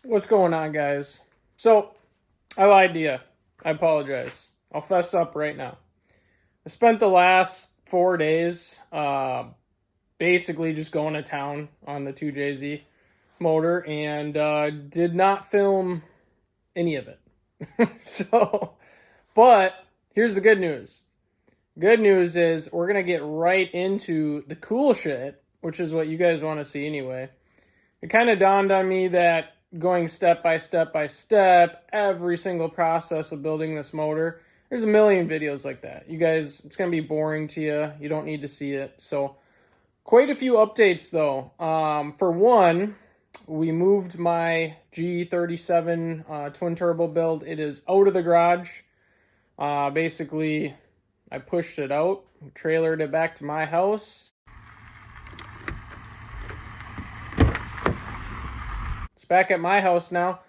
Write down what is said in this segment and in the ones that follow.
What's going on, guys? So, I lied to you. I apologize. I'll fess up right now. I spent the last 4 days basically just going to town on the 2JZ motor and did not film any of it. But here's the good news. Good news is we're going to get right into the cool shit, which is what you guys want to see anyway. It kind of dawned on me that going step by step by step, every single process of building this motor, there's a million videos like that. You guys, it's going to be boring to you. You don't need to see it. So, quite a few updates though. For one, we moved my G37 twin turbo build. It is out of the garage. Basically, I pushed it out, trailered it back to my house. It's back at my house now.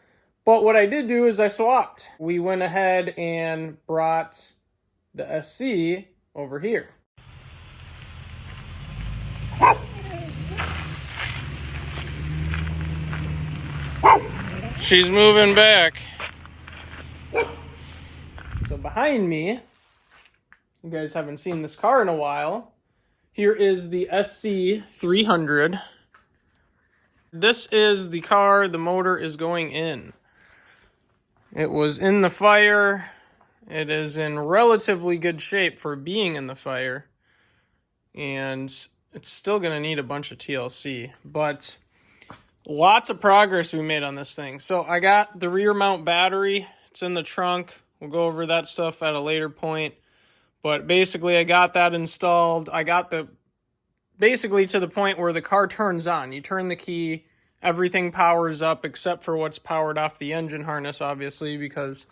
But what I did do is I swapped. We went ahead and brought the SC over here. She's moving back. So behind me, you guys haven't seen this car in a while. Here is the SC300. This is the car the motor is going in. It was in the fire. It is in relatively good shape for being in the fire. And it's still going to need a bunch of TLC. But lots of progress we made on this thing. So I got the rear mount battery. It's in the trunk. We'll go over that stuff at a later point. But basically I got that installed. I got basically to the point where the car turns on. You turn the key, everything powers up except for what's powered off the engine harness, obviously, because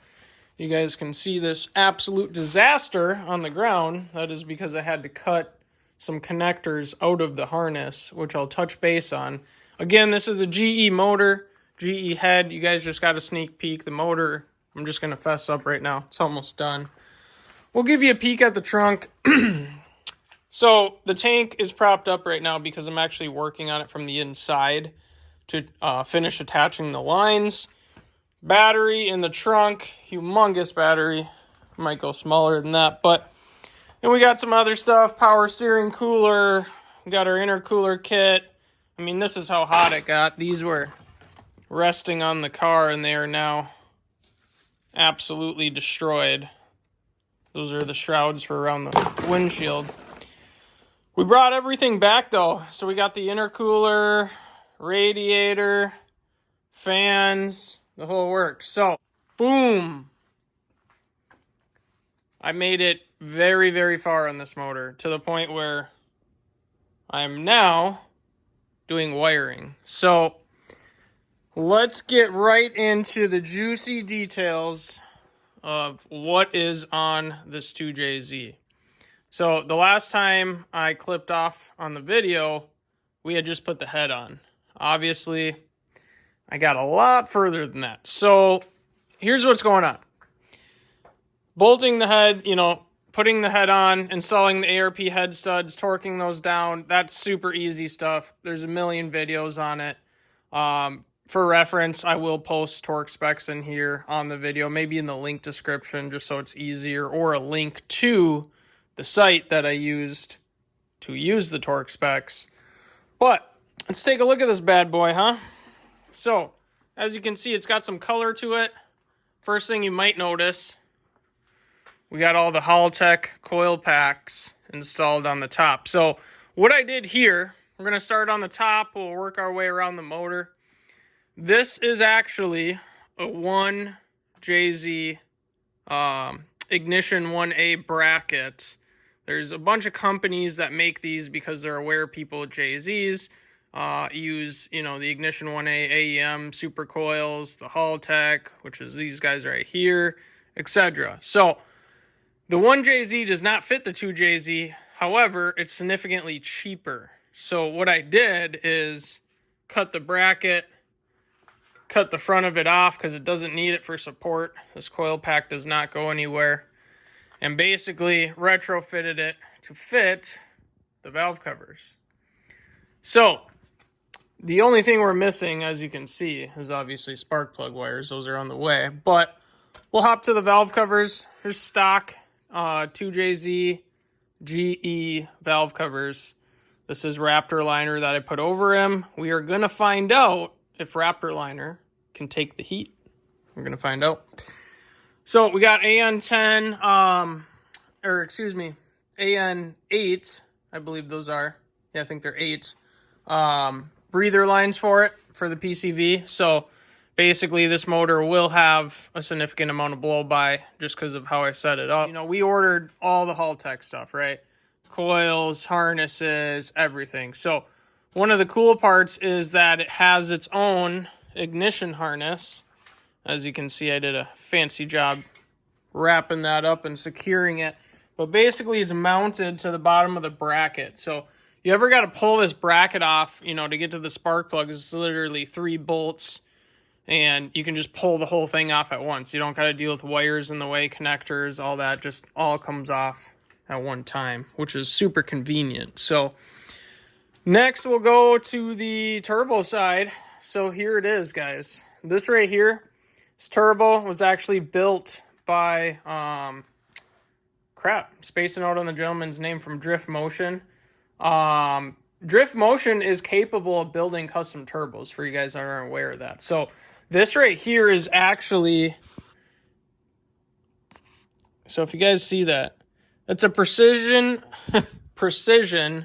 you guys can see this absolute disaster on the ground. That is because I had to cut some connectors out of the harness, which I'll touch base on. Again, this is a GE motor, GE head. You guys just got a sneak peek. The motor, I'm just going to fess up right now. It's almost done. We'll give you a peek at the trunk. So the tank is propped up right now because I'm actually working on it from the inside to finish attaching the lines. Battery in the trunk, humongous battery. Might go smaller than that, but and we got some other stuff, power steering cooler. We got our intercooler kit. I mean, this is how hot it got. These were resting on the car and they are now absolutely destroyed. Those are the shrouds for around the windshield. We brought everything back though. So we got the intercooler, radiator, fans, the whole works. So, boom. I made it very, very far on this motor to the point where I'm now doing wiring. So, let's get right into the juicy details of what is on this 2JZ. So the last time I clipped off on the video, we had just put the head on. Obviously, I got a lot further than that. So here's what's going on. Bolting the head, putting the head on, installing the ARP head studs, torquing those down, that's super easy stuff. There's a million videos on it. For reference, I will post torque specs in here on the video, maybe in the link description, just so it's easier, or a link to the site that I used to use the torque specs. But let's take a look at this bad boy, huh? So, as you can see, it's got some color to it. First thing you might notice, we got all the Haltech coil packs installed on the top. So, what I did here, we're going to start on the top. We'll work our way around the motor. This is actually a 1JZ Ignition 1A bracket. There's a bunch of companies that make these because they're aware people at JZs use, the Ignition 1A AEM super coils, the Haltech, which is these guys right here, etc. So the 1JZ does not fit the 2JZ. However, it's significantly cheaper. So what I did is cut the bracket, cut the front of it off because it doesn't need it for support. This coil pack does not go anywhere. And basically retrofitted it to fit the valve covers. So The only thing we're missing, as you can see, is obviously spark plug wires. Those are on the way. But we'll hop to the valve covers. Here's stock 2JZ GE valve covers. This is Raptor liner that I put over him. We are going to find out if Raptor liner can take the heat. We're going to find out. So we got AN10, AN8, I believe those are. Yeah, I think they're 8. Breather lines for it, for the PCV. So basically this motor will have a significant amount of blow by just because of how I set it up. You know, we ordered all the Haltech stuff, right? Coils, harnesses, everything. So one of the cool parts is that it has its own ignition harness. As you can see, I did a fancy job wrapping that up and securing it. But basically it's mounted to the bottom of the bracket. So you ever got to pull this bracket off, you know, to get to the spark plug, it's literally 3 bolts. And you can just pull the whole thing off at once. You don't got to deal with wires in the way, connectors, all that. Just all comes off at one time, which is super convenient. So next we'll go to the turbo side. So here it is, guys. This right here, this turbo was actually built by, spacing out on the gentleman's name, from Drift Motion. Drift Motion is capable of building custom turbos, for you guys that aren't aware of that. So this right here is actually, so if you guys see that, it's a precision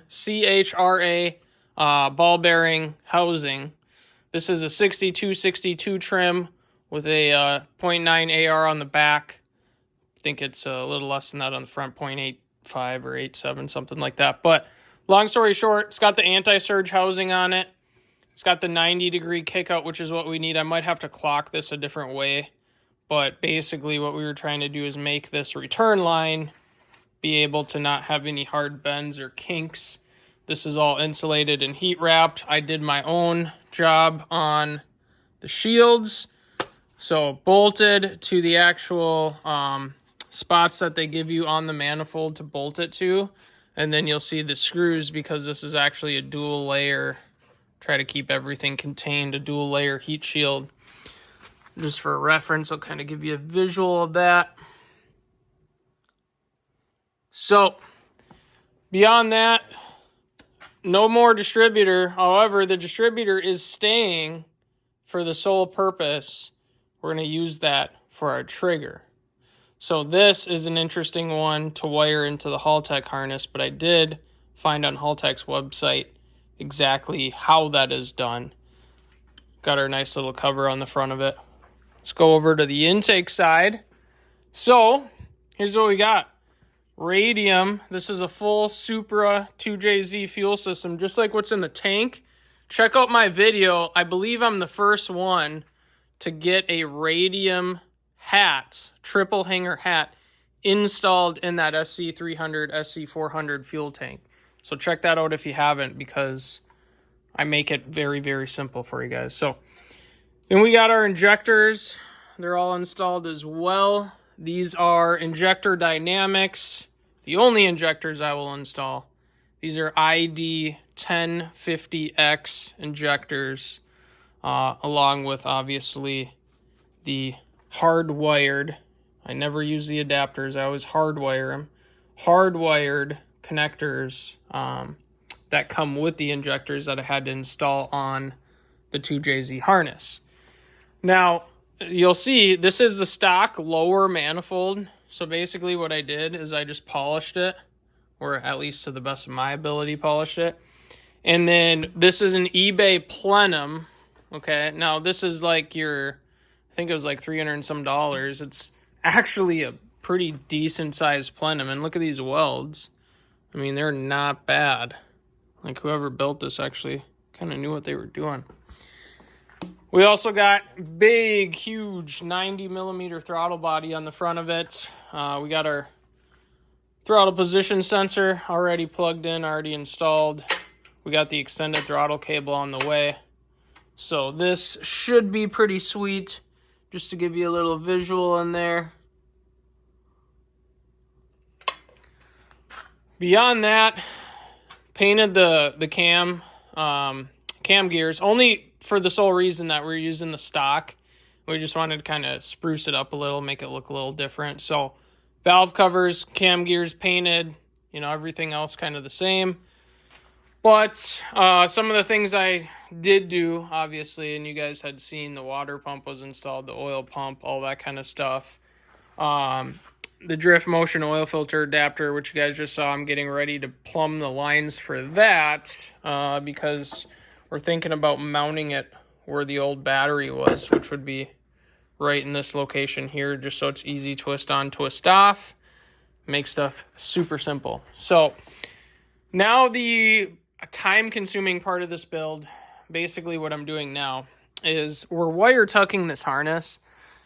CHRA ball bearing housing. This is a 6262 trim with a 0.9 AR on the back. I think it's a little less than that on the front, 0.85 or 0.87, something like that. But long story short, it's got the anti-surge housing on it. It's got the 90-degree kickout, which is what we need. I might have to clock this a different way. But basically what we were trying to do is make this return line be able to not have any hard bends or kinks. This is all insulated and heat wrapped. I did my own job on the shields. So bolted to the actual spots that they give you on the manifold to bolt it to. And then you'll see the screws, because this is actually a dual layer. Try to keep everything contained, a dual layer heat shield. Just for reference, I'll kind of give you a visual of that. So beyond that, no more distributor. However, the distributor is staying for the sole purpose. We're going to use that for our trigger. So this is an interesting one to wire into the Haltech harness, but I did find on Haltech's website exactly how that is done. Got our nice little cover on the front of it. Let's go over to the intake side. So here's what we got. Radium. This is a full Supra 2JZ fuel system, just like what's in the tank. Check out my video. I believe I'm the first one to get a radium hat, triple hanger hat, installed in that SC300, SC400 fuel tank. So check that out if you haven't, because I make it very, very simple for you guys. So then we got our injectors. They're all installed as well. These are Injector Dynamics, the only injectors I will install. These are ID 1050X injectors, along with obviously the hardwired. I never use the adapters. I always hardwire them. Hardwired connectors that come with the injectors that I had to install on the 2JZ harness. Now, you'll see this is the stock lower manifold. So basically what I did is I just polished it, or at least to the best of my ability polished it. And then this is an eBay plenum. Okay, now this is like your, I think it was like $300 and some. It's actually a pretty decent sized plenum. And look at these welds. I mean, they're not bad. Like whoever built this actually kind of knew what they were doing. We also got big, huge 90 millimeter throttle body on the front of it. We got our throttle position sensor already plugged in, already installed. We got the extended throttle cable on the way. So this should be pretty sweet. Just to give you a little visual in there. Beyond that, painted the cam cam gears, only for the sole reason that we're using the stock. We just wanted to kind of spruce it up a little, make it look a little different. So valve covers, cam gears painted, you know, everything else kind of the same. But some of the things I did do, obviously, and you guys had seen, the water pump was installed, the oil pump, all that kind of stuff. The drift motion oil filter adapter, which you guys just saw, I'm getting ready to plumb the lines for that because we're thinking about mounting it where the old battery was, which would be right in this location here, just so it's easy twist on, twist off. Make stuff super simple. So now the time-consuming part of this build, basically what I'm doing now is we're wire tucking this harness.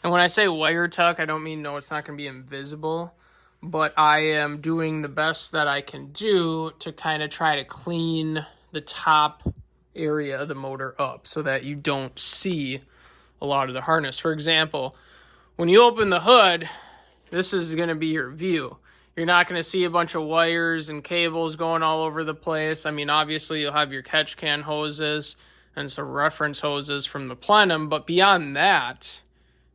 And when I say wire tuck, I don't mean no, it's not going to be invisible, but I am doing the best that I can do to kind of try to clean the top area of the motor up so that you don't see a lot of the harness. For example, when you open the hood, this is going to be your view. You're not going to see a bunch of wires and cables going all over the place. I mean, obviously, you'll have your catch can hoses and some reference hoses from the plenum, but beyond that,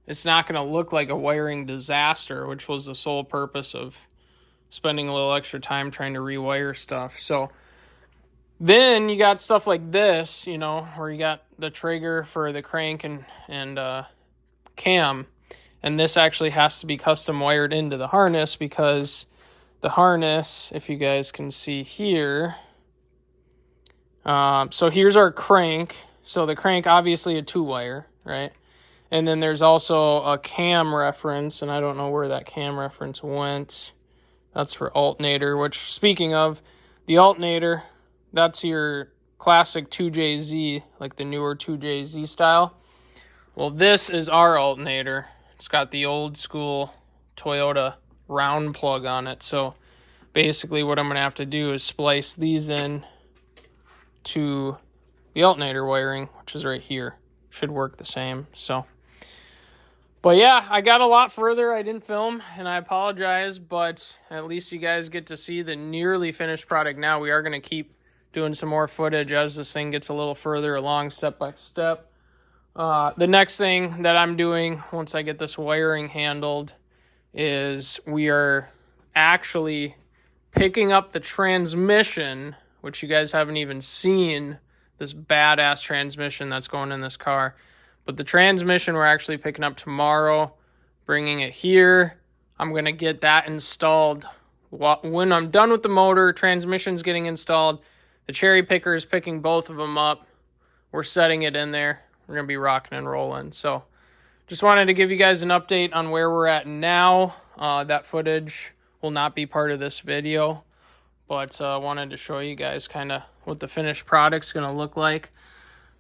it's not going to look like a wiring disaster, which was the sole purpose of spending a little extra time trying to rewire stuff. So then you got stuff like this, you know, where you got the trigger for the crank and cam, and this actually has to be custom wired into the harness because the harness, if you guys can see here, so here's our crank. So the crank, obviously a 2-wire, right? And then there's also a cam reference, and I don't know where that cam reference went. That's for alternator, which, speaking of, the alternator, that's your classic 2JZ, like the newer 2JZ style. Well, this is our alternator. It's got the old school Toyota round plug on it. So basically what I'm going to have to do is splice these in to the alternator wiring, which is right here. Should work the same. So, but yeah, I got a lot further. I didn't film, and I apologize, but at least you guys get to see the nearly finished product now. We are going to keep doing some more footage as this thing gets a little further along step by step. The next thing that I'm doing once I get this wiring handled is we are actually picking up the transmission, which you guys haven't even seen, this badass transmission that's going in this car. But the transmission we're actually picking up tomorrow, bringing it here. I'm going to get that installed. When I'm done with the motor, transmission's getting installed. The cherry picker is picking both of them up. We're setting it in there. We're going to be rocking and rolling. So just wanted to give you guys an update on where we're at now. That footage will not be part of this video, but wanted to show you guys kind of what the finished product's going to look like.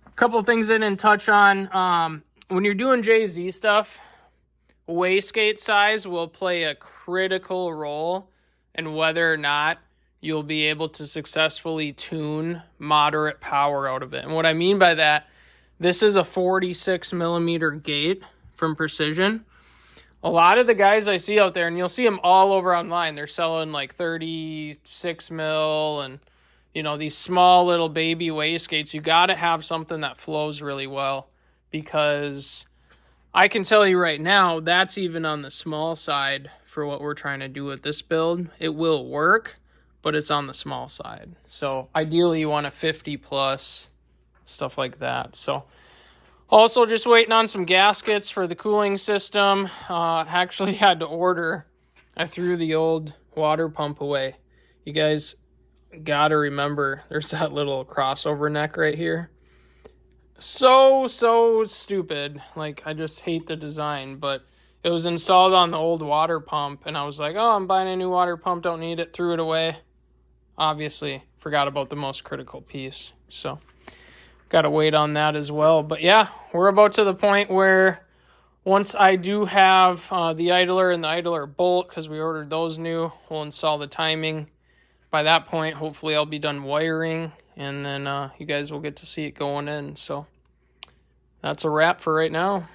A couple of things I didn't touch on. When you're doing JZ stuff, wastegate size will play a critical role in whether or not you'll be able to successfully tune moderate power out of it. And what I mean by that, this is a 46 millimeter gate from Precision. A lot of the guys I see out there, and you'll see them all over online, they're selling like 36 mil and, you know, these small little baby wastegates. You got to have something that flows really well, because I can tell you right now, that's even on the small side for what we're trying to do with this build. It will work, but it's on the small side. So ideally you want a 50 plus, stuff like that. So also just waiting on some gaskets for the cooling system. Actually had to order. I threw the old water pump away. You guys got to remember, there's that little crossover neck right here. So stupid. Like, I just hate the design, but it was installed on the old water pump, and I was like, oh, I'm buying a new water pump, don't need it, threw it away. Obviously, forgot about the most critical piece. So got to wait on that as well. But yeah, we're about to the point where once I do have the idler and the idler bolt, because we ordered those new, we'll install the timing. By that point, hopefully I'll be done wiring, and then you guys will get to see it going in. So that's a wrap for right now.